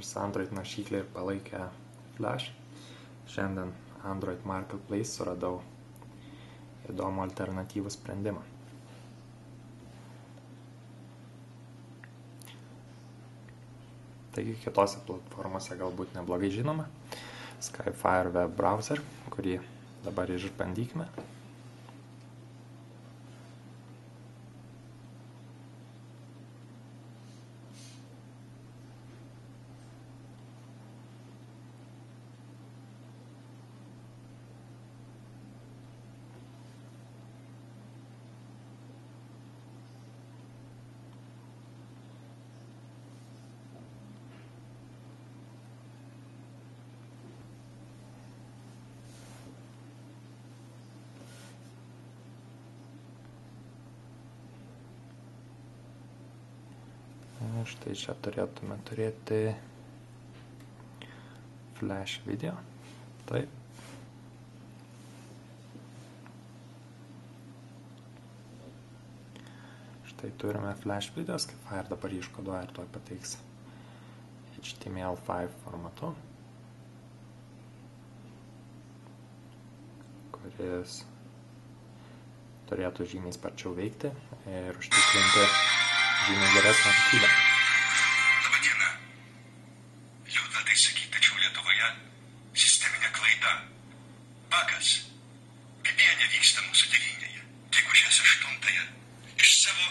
nors Android naršyklė ir palaikė Flash. Šiandien Android Marketplace suradau įdomų alternatyvų sprendimą. Taigi kitose platformose galbūt neblogai žinoma Skyfire web browser, kurį dabar išbandykime. Štai čia turėtume turėti Flash video. Taip. Štai turime Flash video, Skyfire dabar iškoduoja ir tuoj pateiks HTML5 formatu, kuris turėtų žymiai sparčiau veikti ir užtikrinti žymiai geresnę kokybę. Labadiena. Liūdna tai sakyti, tačiau Lietuvoje sisteminė klaida. Bagas. Kaip jie nevyksta mūsų tėvynėje. Gegužės 8-ąją. Iš savo